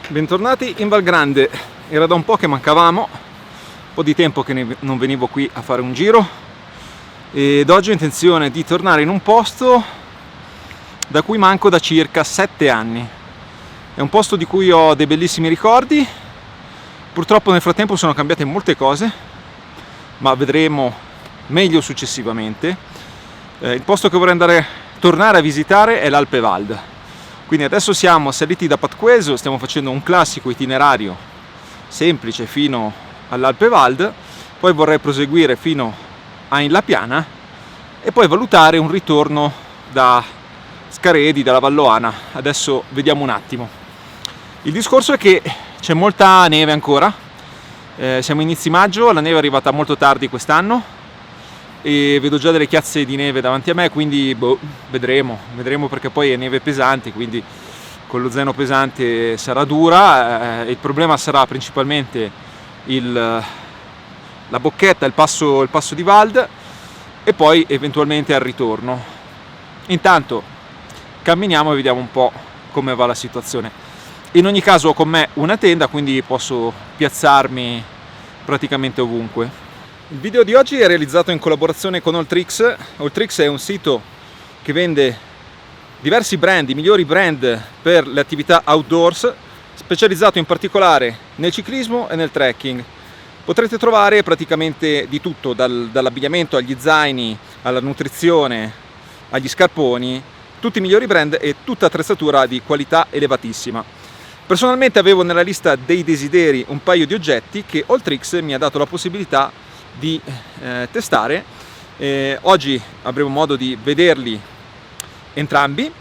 Bentornati in Val Grande. Era da un po' che mancavamo, un po' di tempo che non venivo qui a fare un giro ed oggi ho intenzione di tornare in un posto da cui manco da circa 7 anni. È un posto di cui ho dei bellissimi ricordi. Purtroppo nel frattempo sono cambiate molte cose, ma vedremo meglio successivamente. Il posto che vorrei tornare a visitare è l'Alpe Wald. Quindi adesso siamo saliti da Patqueso, stiamo facendo un classico itinerario semplice fino all'Alpe Wald, poi vorrei proseguire fino a In La Piana e poi valutare un ritorno da Scaredi, dalla Valloana. Adesso vediamo un attimo. Il discorso è che c'è molta neve ancora, siamo inizi maggio, la neve è arrivata molto tardi quest'anno e vedo già delle chiazze di neve davanti a me, quindi vedremo perché poi è neve pesante, quindi con lo zaino pesante sarà dura. Il problema sarà principalmente la bocchetta, il passo di Wald e poi eventualmente al ritorno. Intanto camminiamo e vediamo un po' come va la situazione. In ogni caso ho con me una tenda, quindi posso piazzarmi praticamente ovunque. Il video di oggi è realizzato in collaborazione con Alltrix. Alltrix è un sito che vende diversi brand, i migliori brand per le attività outdoors, specializzato in particolare nel ciclismo e nel trekking. Potrete trovare praticamente di tutto, dall'abbigliamento agli zaini, alla nutrizione, agli scarponi, tutti i migliori brand e tutta attrezzatura di qualità elevatissima. Personalmente avevo nella lista dei desideri un paio di oggetti che Alltrix mi ha dato la possibilità di testare. Oggi avremo modo di vederli entrambi.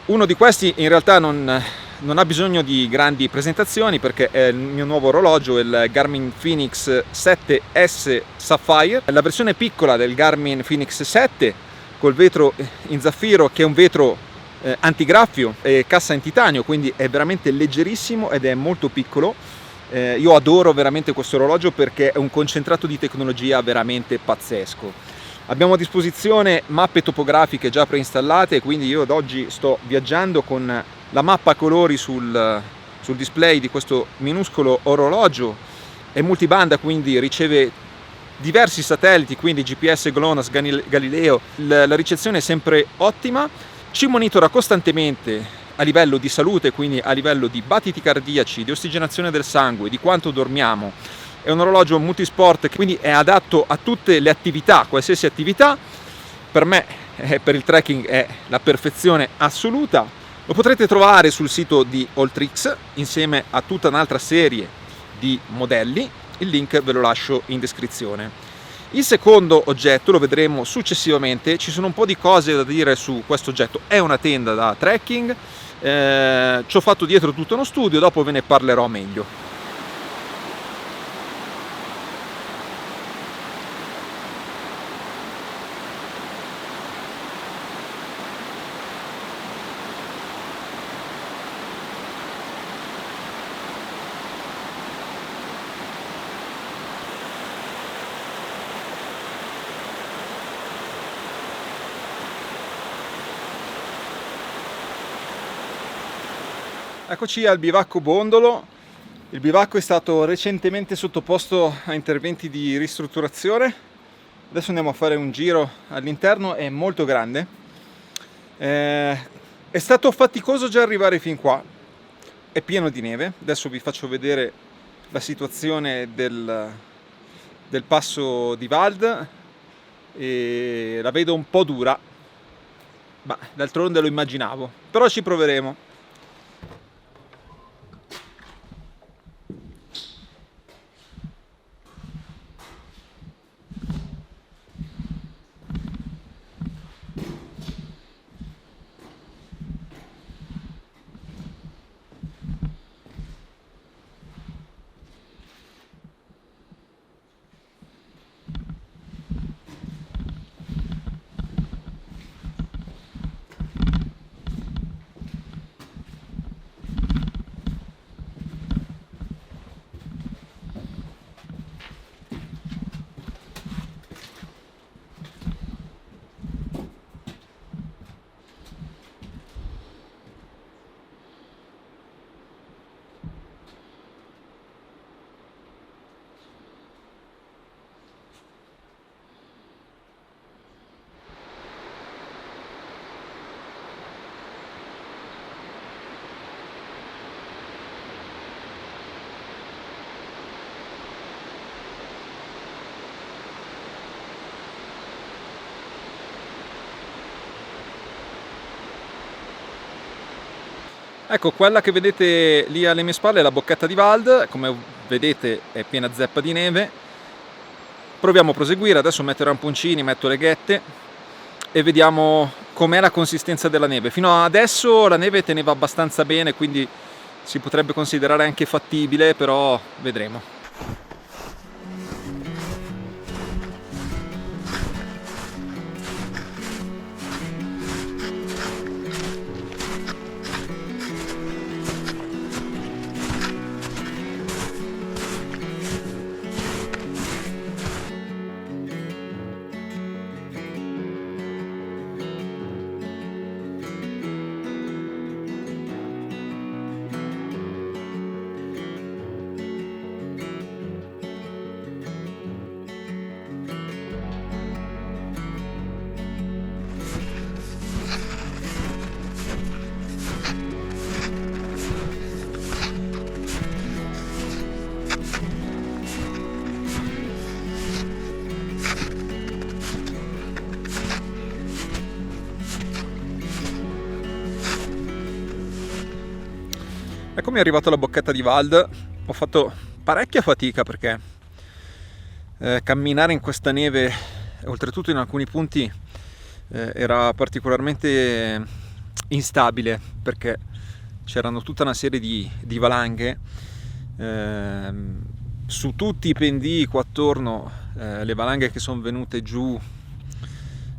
Uno di questi in realtà non ha bisogno di grandi presentazioni perché è il mio nuovo orologio, il Garmin Fenix 7S Sapphire, la versione piccola del Garmin Fenix 7 col vetro in zaffiro, che è un vetro antigraffio e cassa in titanio, quindi è veramente leggerissimo ed è molto piccolo. Io adoro veramente questo orologio perché è un concentrato di tecnologia veramente pazzesco. Abbiamo a disposizione mappe topografiche già preinstallate, quindi io ad oggi sto viaggiando con la mappa a colori sul display di questo minuscolo orologio. È multibanda, quindi riceve diversi satelliti, quindi GPS, GLONASS, Galileo. La ricezione è sempre ottima, ci monitora costantemente a livello di salute, quindi a livello di battiti cardiaci, di ossigenazione del sangue, di quanto dormiamo. È un orologio multisport, quindi è adatto a tutte le attività, qualsiasi attività. Per me, per il trekking, è la perfezione assoluta. Lo potrete trovare sul sito di Alltrix insieme a tutta un'altra serie di modelli. Il link ve lo lascio in descrizione. Il secondo oggetto lo vedremo successivamente. Ci sono un po' di cose da dire su questo oggetto. È una tenda da trekking. Ci ho fatto dietro tutto uno studio, dopo ve ne parlerò meglio. Eccoci al bivacco Bondolo. Il bivacco è stato recentemente sottoposto a interventi di ristrutturazione. Adesso andiamo a fare un giro all'interno, è molto grande. È stato faticoso già arrivare fin qua, è pieno di neve. Adesso vi faccio vedere la situazione del passo di Wald e la vedo un po' dura, ma d'altronde lo immaginavo, però ci proveremo. Ecco, quella che vedete lì alle mie spalle è la Bocchetta di Vald, come vedete è piena zeppa di neve. Proviamo a proseguire, adesso metto i ramponcini, metto le ghette e vediamo com'è la consistenza della neve. Fino adesso la neve teneva abbastanza bene, quindi si potrebbe considerare anche fattibile, però vedremo. Eccomi arrivato alla Bocchetta di Vald. Ho fatto parecchia fatica perché camminare in questa neve, oltretutto in alcuni punti, era particolarmente instabile perché c'erano tutta una serie di valanghe su tutti i pendii qua attorno. Le valanghe che sono venute giù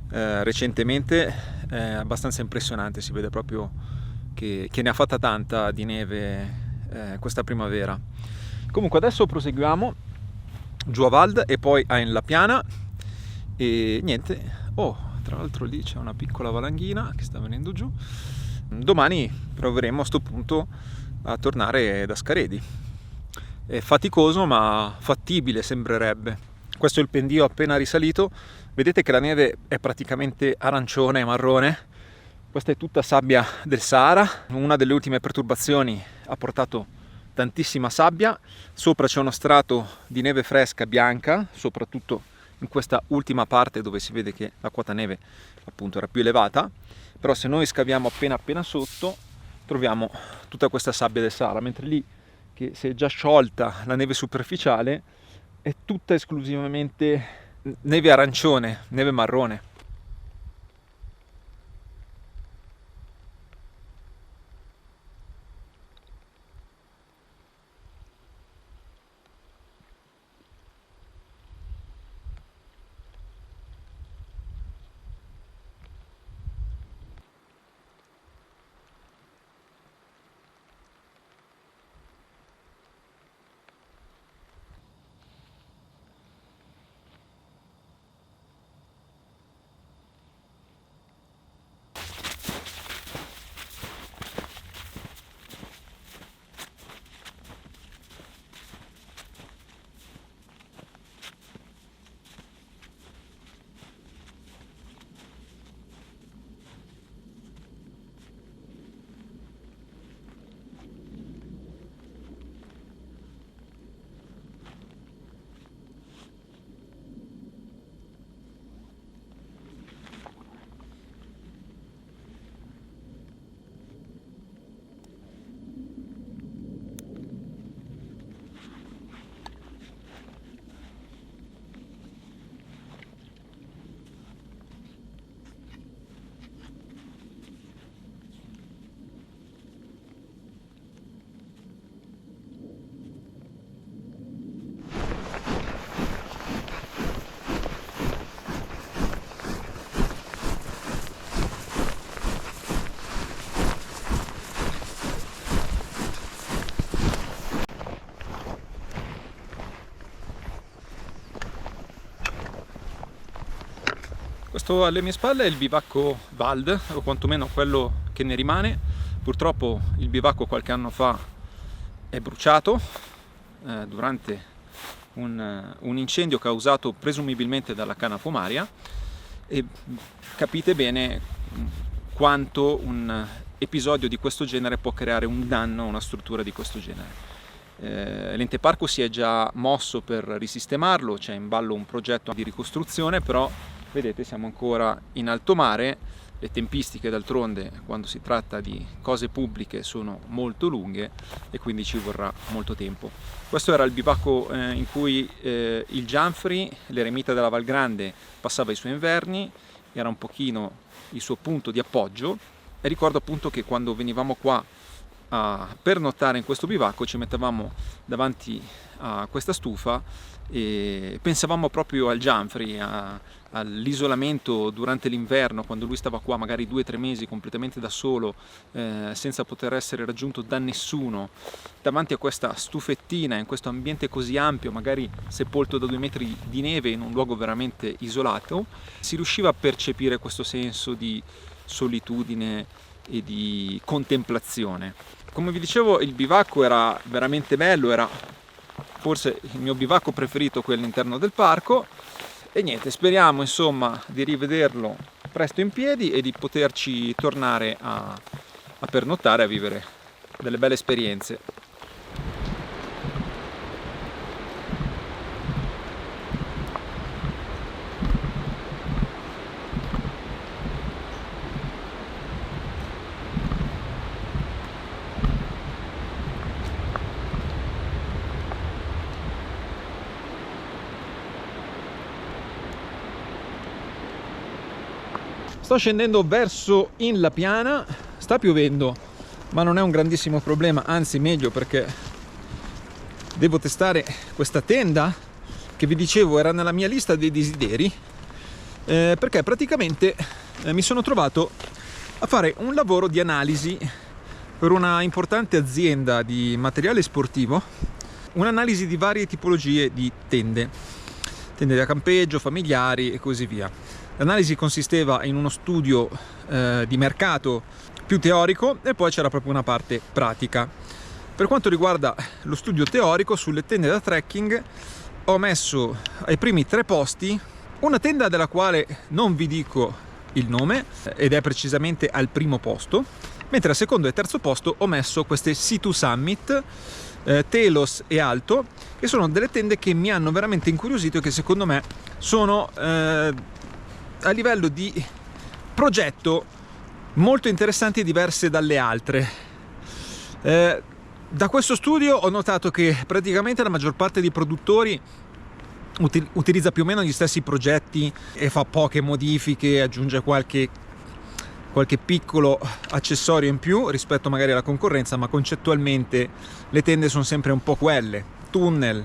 recentemente è abbastanza impressionante, si vede proprio che ne ha fatta tanta di neve questa primavera. Comunque adesso proseguiamo giù a Vald e poi a In La Piana e niente. Tra l'altro lì c'è una piccola valanghina che sta venendo giù. Domani proveremo a sto punto a tornare da Scaredi. È faticoso ma fattibile sembrerebbe. Questo è il pendio appena risalito. Vedete che la neve è praticamente arancione e marrone. Questa è tutta sabbia del Sahara. Una delle ultime perturbazioni ha portato tantissima sabbia. Sopra c'è uno strato di neve fresca bianca, soprattutto in questa ultima parte dove si vede che la quota neve appunto era più elevata. Però se noi scaviamo appena sotto troviamo tutta questa sabbia del Sahara, mentre lì che si è già sciolta la neve superficiale è tutta esclusivamente neve arancione, neve marrone. Questo alle mie spalle è il bivacco Vald, o quantomeno quello che ne rimane. Purtroppo il bivacco qualche anno fa è bruciato durante un incendio causato presumibilmente dalla canna fumaria, e capite bene quanto un episodio di questo genere può creare un danno a una struttura di questo genere. L'ente parco si è già mosso per risistemarlo, c'è in ballo un progetto di ricostruzione, però vedete siamo ancora in alto mare le tempistiche d'altronde quando si tratta di cose pubbliche sono molto lunghe e quindi ci vorrà molto tempo. Questo era il bivacco in cui il Gianfri, l'eremita della Val Grande, passava i suoi inverni, era un pochino il suo punto di appoggio, e ricordo appunto che quando venivamo qua a pernottare in questo bivacco ci mettevamo davanti a questa stufa e pensavamo proprio al Gianfri, all'isolamento durante l'inverno, quando lui stava qua magari 2 o 3 mesi completamente da solo, senza poter essere raggiunto da nessuno, davanti a questa stufettina in questo ambiente così ampio, magari sepolto da 2 metri di neve in un luogo veramente isolato. Si riusciva a percepire questo senso di solitudine e di contemplazione. Come vi dicevo, il bivacco era veramente bello, era forse il mio bivacco preferito qui all'interno del parco, e niente, speriamo insomma di rivederlo presto in piedi e di poterci tornare a pernottare, a vivere delle belle esperienze. Sto scendendo verso in La Piana, sta piovendo, ma non è un grandissimo problema, anzi meglio, perché devo testare questa tenda che vi dicevo era nella mia lista dei desideri, perché praticamente mi sono trovato a fare un lavoro di analisi per una importante azienda di materiale sportivo, un'analisi di varie tipologie di tende da campeggio, familiari e così via. L'analisi consisteva in uno studio di mercato più teorico e poi c'era proprio una parte pratica. Per quanto riguarda lo studio teorico, sulle tende da trekking ho messo ai primi 3 posti una tenda della quale non vi dico il nome ed è precisamente al primo posto, mentre al secondo e terzo posto ho messo queste Sea2 Summit, Telos e Alto, che sono delle tende che mi hanno veramente incuriosito e che secondo me sono a livello di progetto molto interessanti e diverse dalle altre. Da questo studio ho notato che praticamente la maggior parte dei produttori utilizza più o meno gli stessi progetti e fa poche modifiche, aggiunge qualche piccolo accessorio in più rispetto magari alla concorrenza, ma concettualmente le tende sono sempre un po' quelle: tunnel,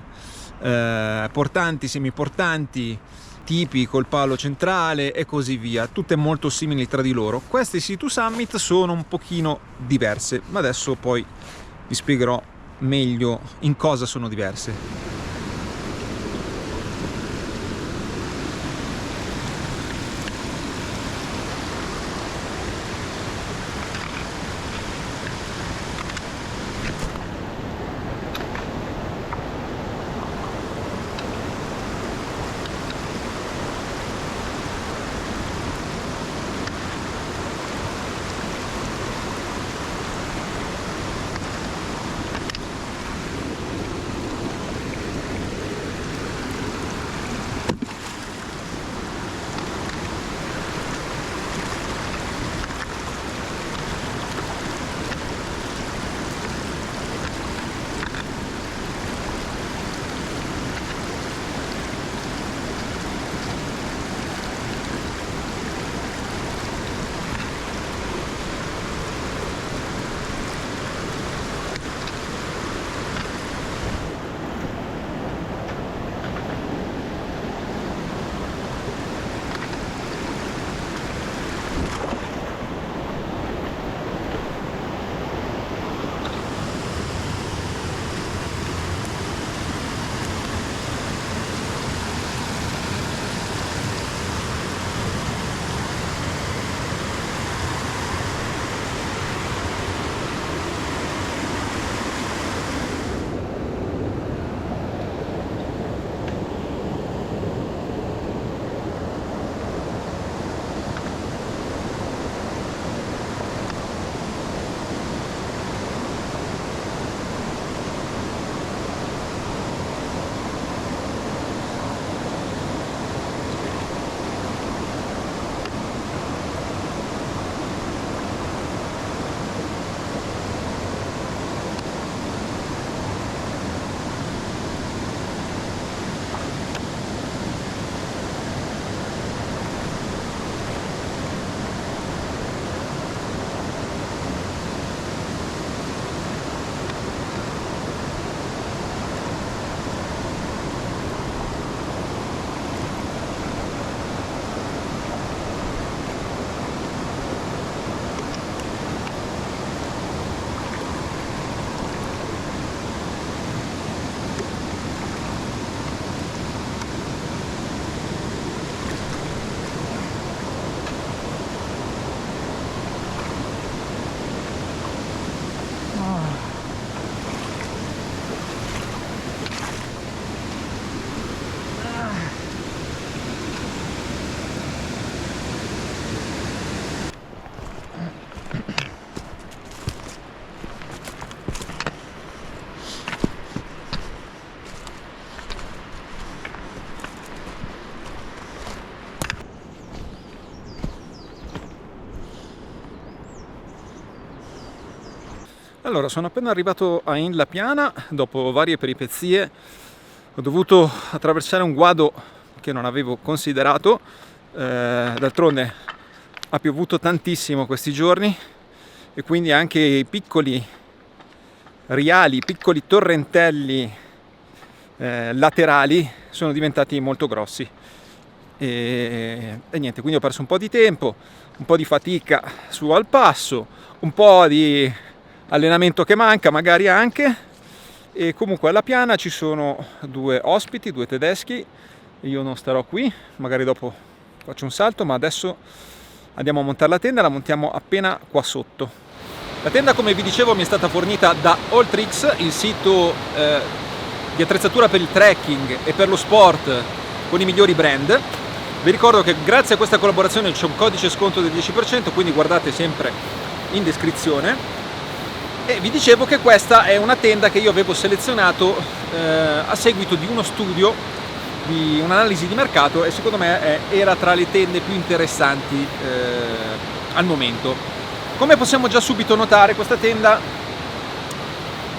portanti, semiportanti, tipi col palo centrale e così via, tutte molto simili tra di loro. Queste Sea2 Summit sono un pochino diverse, ma adesso poi vi spiegherò meglio in cosa sono diverse. Allora, sono appena arrivato a Inla Piana, dopo varie peripezie. Ho dovuto attraversare un guado che non avevo considerato, d'altronde ha piovuto tantissimo questi giorni e quindi anche i piccoli riali, i piccoli torrentelli laterali sono diventati molto grossi. E niente, quindi ho perso un po' di tempo, un po' di fatica su al passo, un po' di allenamento che manca magari anche. E comunque alla Piana ci sono due ospiti, due tedeschi. Io non starò qui, magari dopo faccio un salto, ma adesso andiamo a montare la tenda. La montiamo appena qua sotto. La tenda, come vi dicevo, mi è stata fornita da Alltricks, il sito di attrezzatura per il trekking e per lo sport con i migliori brand. Vi ricordo che grazie a questa collaborazione c'è un codice sconto del 10%, quindi guardate sempre in descrizione. E vi dicevo che questa è una tenda che io avevo selezionato a seguito di uno studio, di un'analisi di mercato, e secondo me era tra le tende più interessanti al momento. Come possiamo già subito notare, questa tenda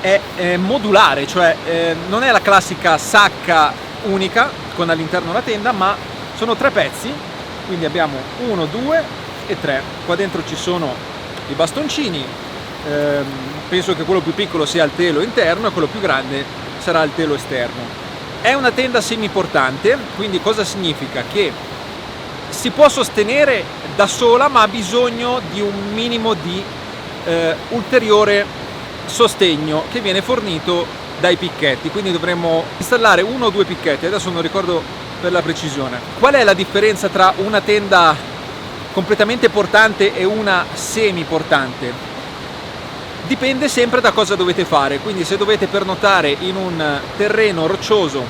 è modulare, cioè non è la classica sacca unica con all'interno la tenda, ma sono 3 pezzi, quindi abbiamo 1, 2 e 3. Qua dentro ci sono i bastoncini. Penso che quello più piccolo sia il telo interno e quello più grande sarà il telo esterno. È una tenda semiportante, quindi cosa significa? Che si può sostenere da sola, ma ha bisogno di un minimo di ulteriore sostegno che viene fornito dai picchetti, quindi dovremmo installare 1 o 2 picchetti, adesso non ricordo per la precisione. Qual è la differenza tra una tenda completamente portante e una semiportante? Dipende sempre da cosa dovete fare, quindi se dovete pernottare in un terreno roccioso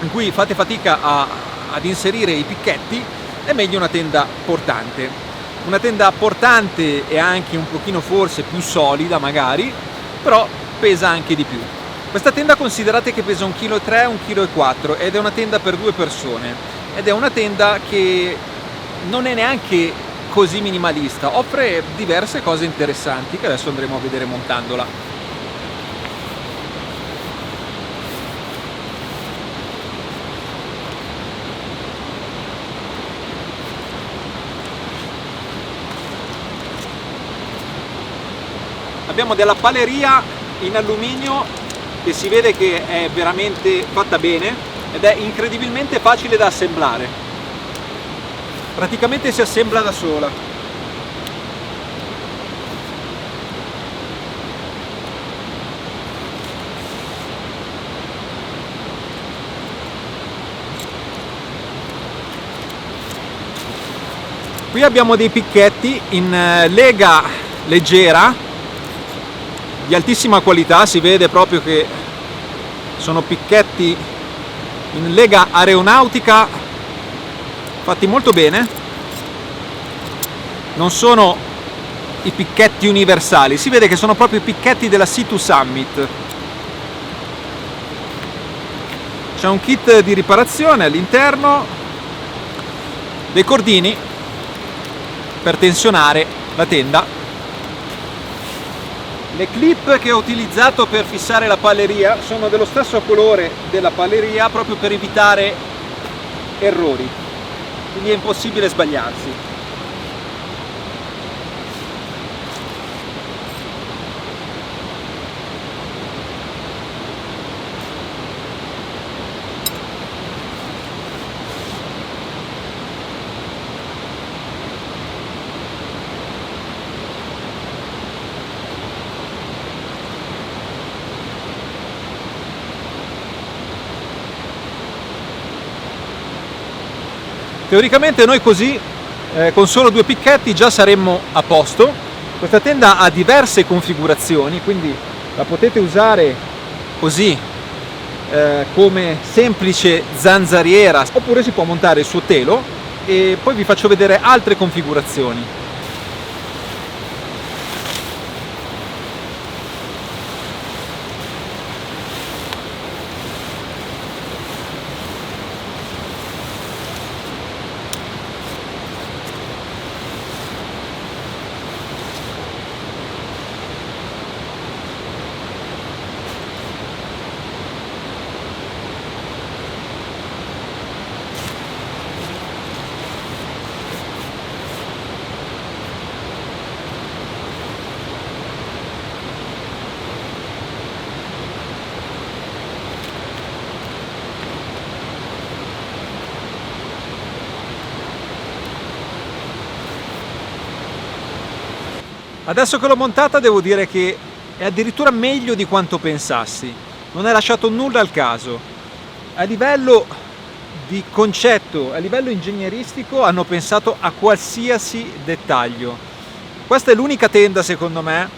in cui fate fatica ad inserire i picchetti, è meglio una tenda portante. Una tenda portante è anche un pochino forse più solida magari, però pesa anche di più. Questa tenda considerate che pesa 1,3 kg, 1,4 kg ed è una tenda per 2 persone, ed è una tenda che non è neanche così minimalista, offre diverse cose interessanti che adesso andremo a vedere montandola. Abbiamo della paleria in alluminio che si vede che è veramente fatta bene ed è incredibilmente facile da assemblare. Praticamente si assembla da sola. Qui abbiamo dei picchetti in lega leggera di altissima qualità, si vede proprio che sono picchetti in lega aeronautica fatti molto bene, non sono i picchetti universali, si vede che sono proprio i picchetti della Sea2 Summit. C'è un kit di riparazione all'interno, dei cordini per tensionare la tenda, le clip che ho utilizzato per fissare la paleria sono dello stesso colore della paleria proprio per evitare errori, quindi è impossibile sbagliarsi. Teoricamente noi così, con solo 2 picchetti, già saremmo a posto. Questa tenda ha diverse configurazioni, quindi la potete usare così, come semplice zanzariera, oppure si può montare il suo telo e poi vi faccio vedere altre configurazioni. Adesso che l'ho montata devo dire che è addirittura meglio di quanto pensassi, non è lasciato nulla al caso. A livello di concetto, a livello ingegneristico hanno pensato a qualsiasi dettaglio. Questa è l'unica tenda secondo me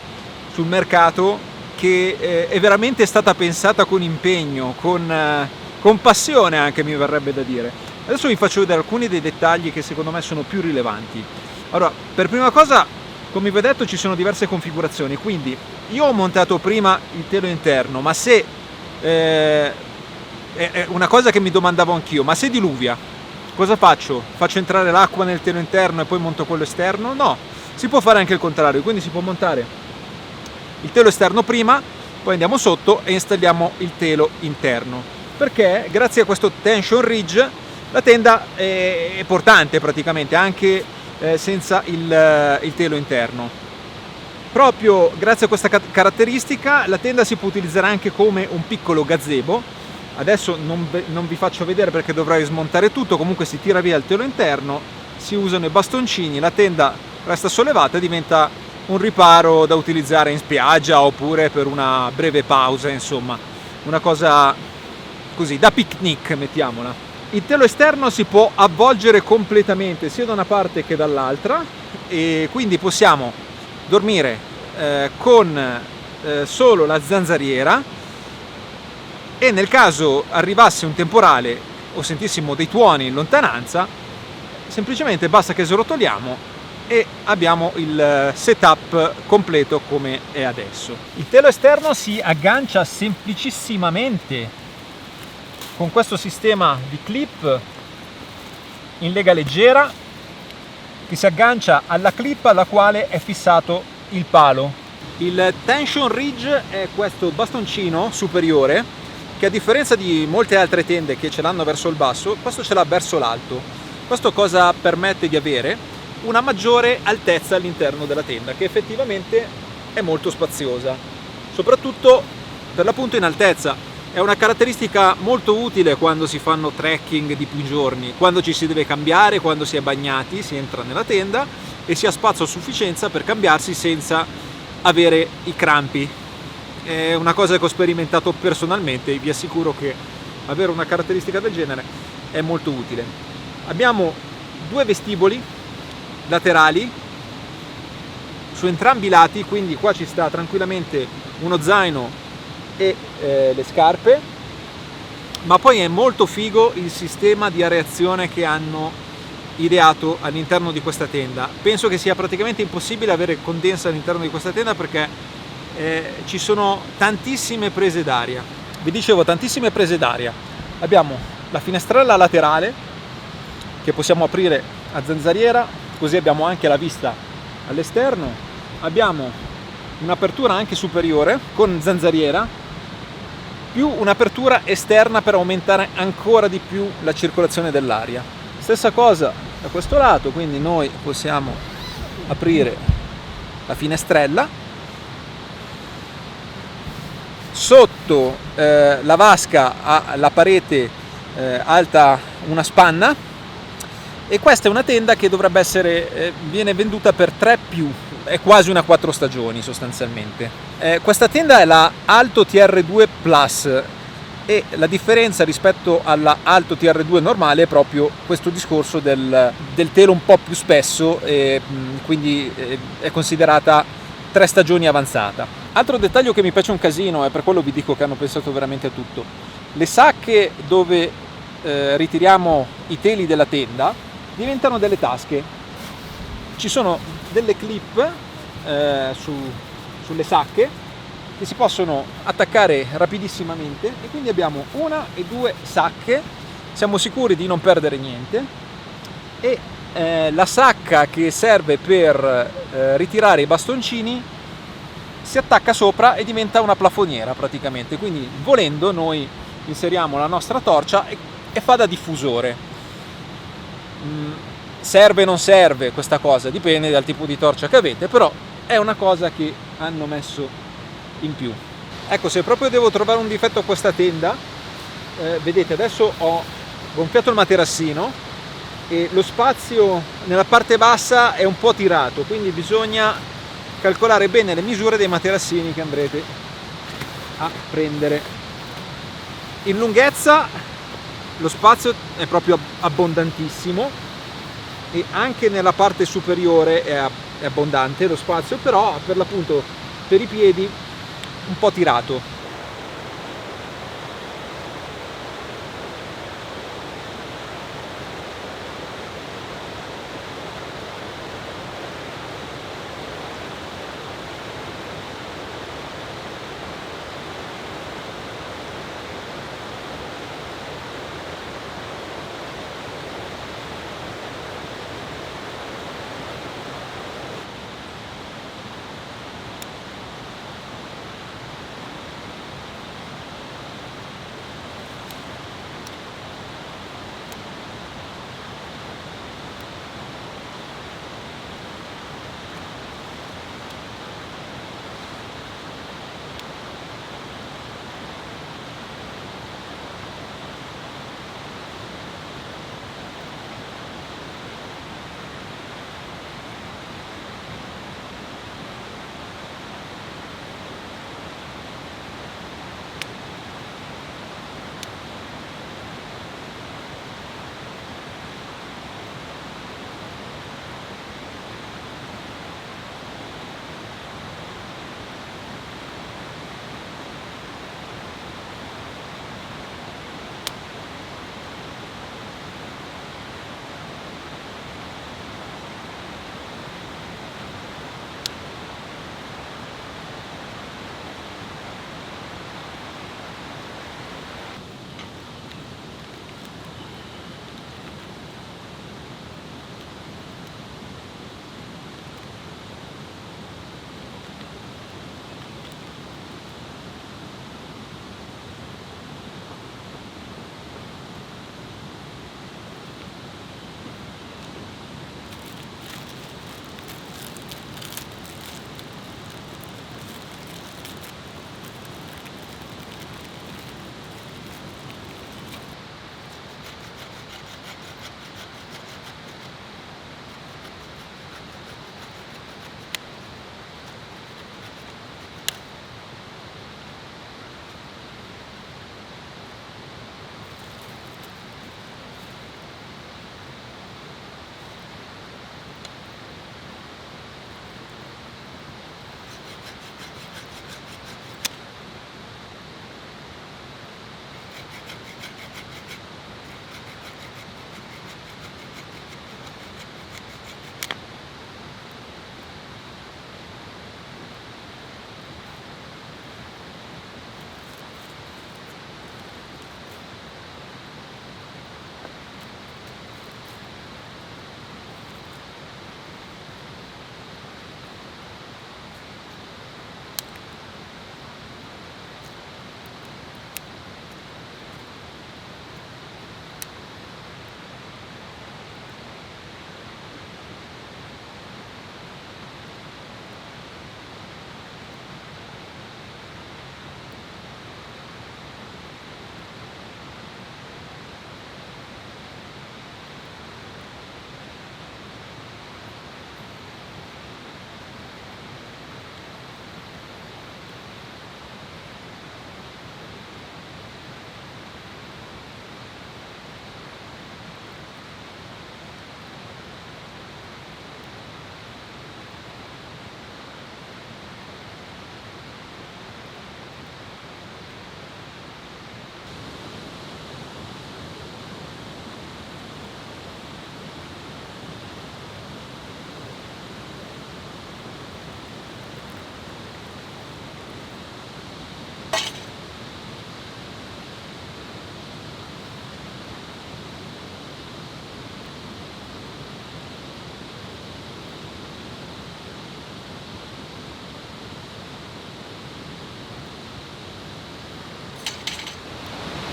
sul mercato che è veramente stata pensata con impegno, con passione anche, mi verrebbe da dire. Adesso vi faccio vedere alcuni dei dettagli che secondo me sono più rilevanti. Allora, per prima cosa, come vi ho detto, ci sono diverse configurazioni, quindi io ho montato prima il telo interno, ma se è una cosa che mi domandavo anch'io, ma se diluvia cosa faccio? Faccio entrare l'acqua nel telo interno e poi monto quello esterno? No, si può fare anche il contrario, quindi si può montare il telo esterno prima, poi andiamo sotto e installiamo il telo interno, perché grazie a questo tension ridge la tenda è portante praticamente anche senza il telo interno. Proprio grazie a questa caratteristica la tenda si può utilizzare anche come un piccolo gazebo. Adesso non vi faccio vedere perché dovrei smontare tutto, comunque si tira via il telo interno, si usano i bastoncini, la tenda resta sollevata e diventa un riparo da utilizzare in spiaggia oppure per una breve pausa, insomma, una cosa così, da picnic, mettiamola. Il telo esterno si può avvolgere completamente sia da una parte che dall'altra e quindi possiamo dormire con solo la zanzariera, e nel caso arrivasse un temporale o sentissimo dei tuoni in lontananza, semplicemente basta che srotoliamo e abbiamo il setup completo come è adesso. Il telo esterno si aggancia semplicissimamente con questo sistema di clip in lega leggera che si aggancia alla clip alla quale è fissato il palo. Il tension ridge è questo bastoncino superiore che, a differenza di molte altre tende che ce l'hanno verso il basso, questo ce l'ha verso l'alto. Questo cosa permette di avere? Una maggiore altezza all'interno della tenda, che effettivamente è molto spaziosa, soprattutto per l'appunto in altezza. È una caratteristica molto utile quando si fanno trekking di più giorni, quando ci si deve cambiare, quando si è bagnati, si entra nella tenda e si ha spazio a sufficienza per cambiarsi senza avere i crampi. È una cosa che ho sperimentato personalmente e vi assicuro che avere una caratteristica del genere è molto utile. Abbiamo due vestiboli laterali su entrambi i lati, quindi qua ci sta tranquillamente uno zaino e le scarpe, ma poi è molto figo il sistema di areazione che hanno ideato all'interno di questa tenda. Penso che sia praticamente impossibile avere condensa all'interno di questa tenda perché ci sono tantissime prese d'aria. Vi dicevo, tantissime prese d'aria. Abbiamo la finestrella laterale che possiamo aprire a zanzariera, così abbiamo anche la vista all'esterno. Abbiamo un'apertura anche superiore con zanzariera, più un'apertura esterna per aumentare ancora di più la circolazione dell'aria. Stessa cosa da questo lato, quindi noi possiamo aprire la finestrella. Sotto la vasca ha la parete alta una spanna, e questa è una tenda che dovrebbe essere viene venduta per 3+, è quasi una 4 stagioni sostanzialmente. Questa tenda è la Alto TR2 Plus e la differenza rispetto alla Alto TR2 normale è proprio questo discorso del telo un po' più spesso, e quindi è considerata 3 stagioni avanzata. Altro dettaglio che mi piace un casino, e per quello vi dico che hanno pensato veramente a tutto: le sacche dove ritiriamo i teli della tenda diventano delle tasche. Ci sono delle clip sulle sacche che si possono attaccare rapidissimamente, e quindi abbiamo una e due sacche, siamo sicuri di non perdere niente. E la sacca che serve per ritirare i bastoncini si attacca sopra e diventa una plafoniera praticamente, quindi volendo noi inseriamo la nostra torcia e fa da diffusore. Serve o non serve questa cosa, dipende dal tipo di torcia che avete, però è una cosa che hanno messo in più. Ecco, se proprio devo trovare un difetto a questa tenda, vedete, adesso ho gonfiato il materassino e lo spazio nella parte bassa è un po' tirato, quindi bisogna calcolare bene le misure dei materassini che andrete a prendere. In lunghezza lo spazio è proprio abbondantissimo e anche nella parte superiore è abbondante lo spazio, però per l'appunto per i piedi un po' tirato.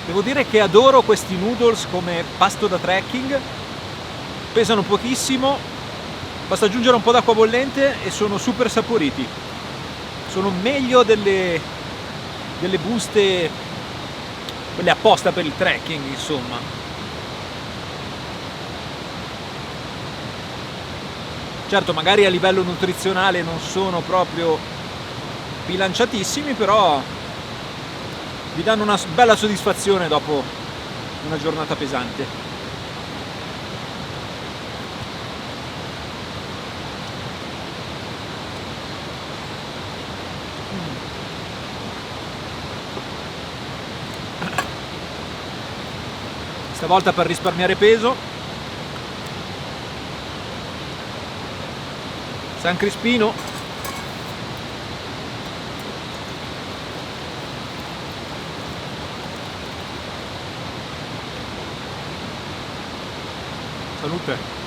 Devo dire che adoro questi noodles come pasto da trekking, pesano pochissimo, basta aggiungere un po' d'acqua bollente e sono super saporiti. Sono meglio delle buste, quelle apposta per il trekking, insomma. Certo, magari a livello nutrizionale non sono proprio bilanciatissimi, però vi danno una bella soddisfazione dopo una giornata pesante. Stavolta per risparmiare peso, San Crispino. Salute.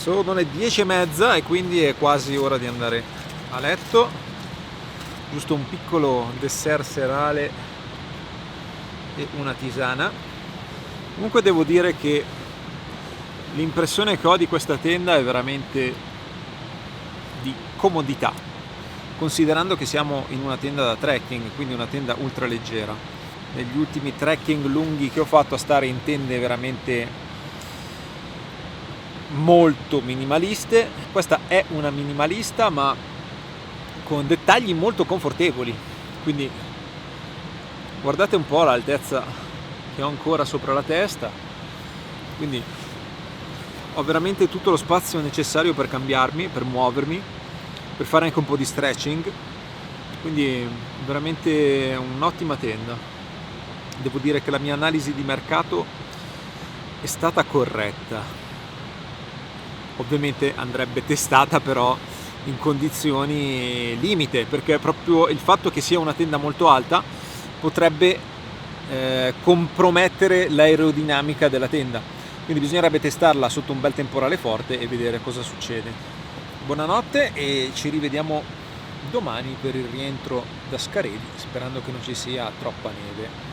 Sono le 10:30 e quindi è quasi ora di andare a letto. Giusto un piccolo dessert serale e una tisana. Comunque devo dire che l'impressione che ho di questa tenda è veramente di comodità, considerando che siamo in una tenda da trekking, quindi una tenda ultra leggera. Negli ultimi trekking lunghi che ho fatto a stare in tende veramente molto minimaliste, questa è una minimalista ma con dettagli molto confortevoli, quindi guardate un po' l'altezza che ho ancora sopra la testa, quindi ho veramente tutto lo spazio necessario per cambiarmi, per muovermi, per fare anche un po' di stretching, quindi veramente un'ottima tenda. Devo dire che la mia analisi di mercato è stata corretta. Ovviamente andrebbe testata però in condizioni limite, perché proprio il fatto che sia una tenda molto alta potrebbe compromettere l'aerodinamica della tenda, quindi bisognerebbe testarla sotto un bel temporale forte e vedere cosa succede. Buonanotte e ci rivediamo domani per il rientro da Scaredi, sperando che non ci sia troppa neve.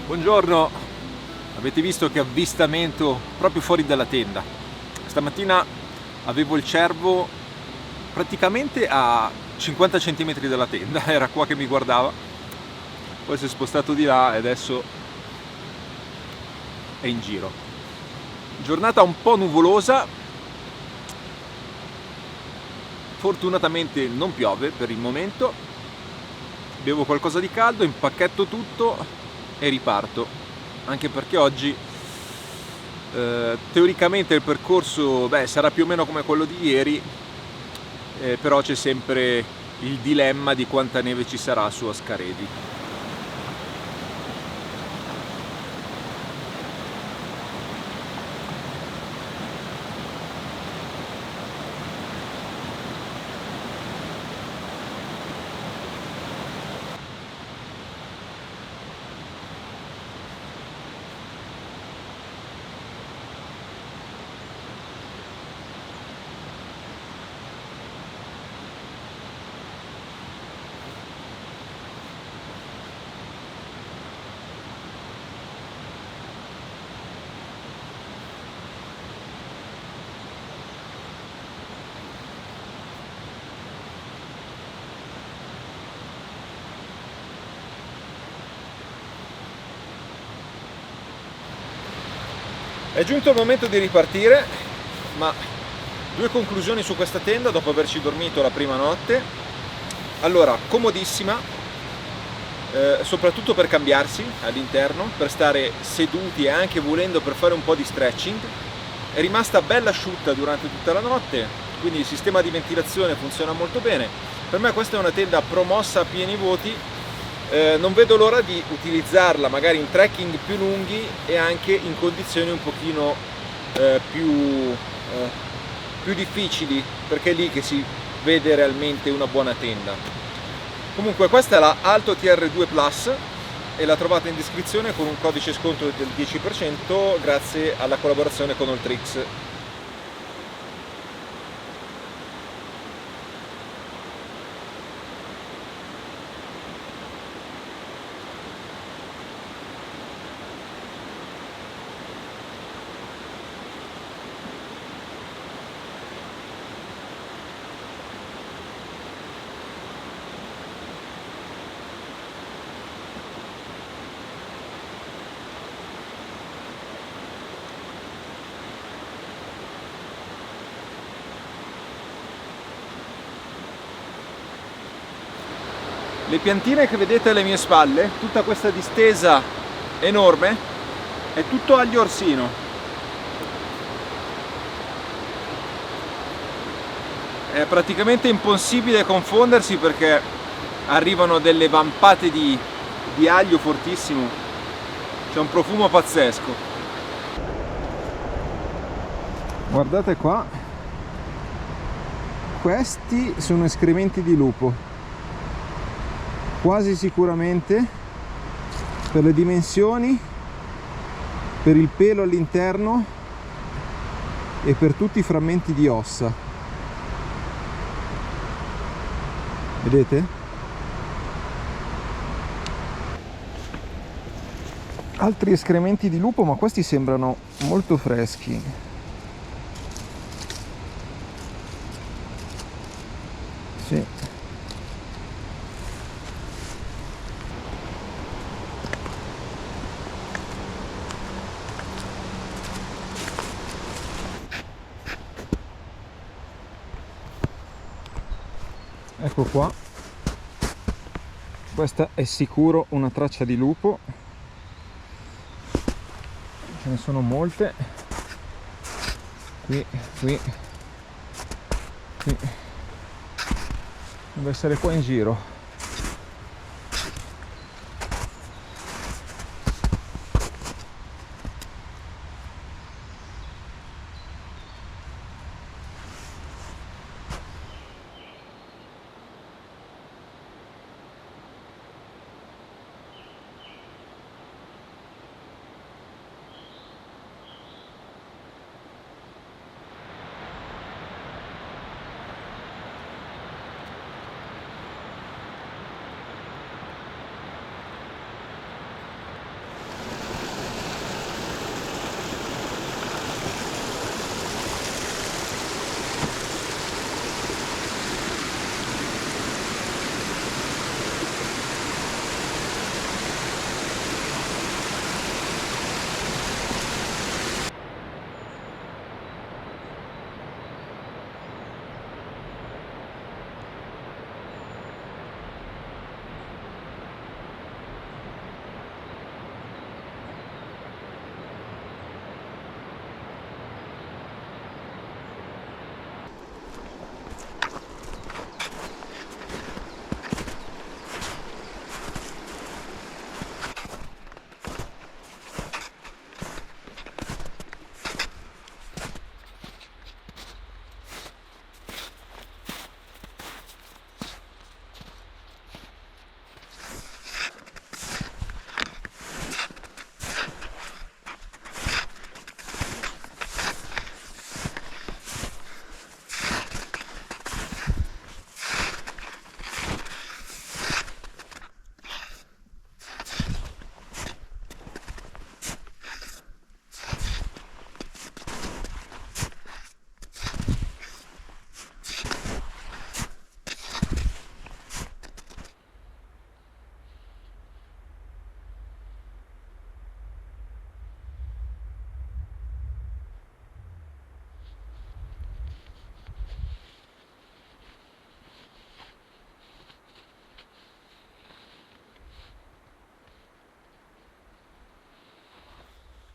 Buongiorno, avete visto che avvistamento proprio fuori dalla tenda. Stamattina avevo il cervo praticamente a 50 cm dalla tenda, era qua che mi guardava, poi si è spostato di là e adesso è in giro. Giornata un po' nuvolosa, fortunatamente non piove per il momento, bevo qualcosa di caldo, impacchetto tutto e riparto, anche perché oggi teoricamente il percorso sarà più o meno come quello di ieri, però c'è sempre il dilemma di quanta neve ci sarà su Ascaredi. È giunto il momento di ripartire, ma due conclusioni su questa tenda dopo averci dormito la prima notte. Allora, comodissima, soprattutto per cambiarsi all'interno, per stare seduti e anche volendo per fare un po' di stretching. È rimasta bella asciutta durante tutta la notte, quindi il sistema di ventilazione funziona molto bene. Per me questa è una tenda promossa a pieni voti. Non vedo l'ora di utilizzarla magari in trekking più lunghi e anche in condizioni un pochino più difficili, perché è lì che si vede realmente una buona tenda. Comunque questa è la Alto TR2 Plus e la trovate in descrizione con un codice sconto del 10% grazie alla collaborazione con Oltrix. Le piantine che vedete alle mie spalle, tutta questa distesa enorme, è tutto aglio orsino. È praticamente impossibile confondersi perché arrivano delle vampate di aglio fortissimo, c'è un profumo pazzesco. Guardate qua, questi sono escrementi di lupo. Quasi sicuramente, per le dimensioni, per il pelo all'interno e per tutti i frammenti di ossa. Vedete? Altri escrementi di lupo, ma questi sembrano molto freschi. Sì. Ecco qua, questa è sicuro una traccia di lupo, ce ne sono molte, qui, deve essere qua in giro.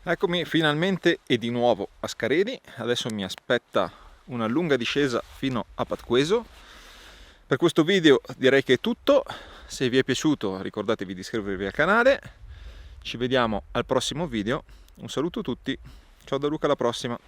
Eccomi finalmente e di nuovo a Scaredi, adesso mi aspetta una lunga discesa fino a Patqueso. Per questo video direi che è tutto, se vi è piaciuto ricordatevi di iscrivervi al canale, ci vediamo al prossimo video, un saluto a tutti, ciao da Luca, alla prossima!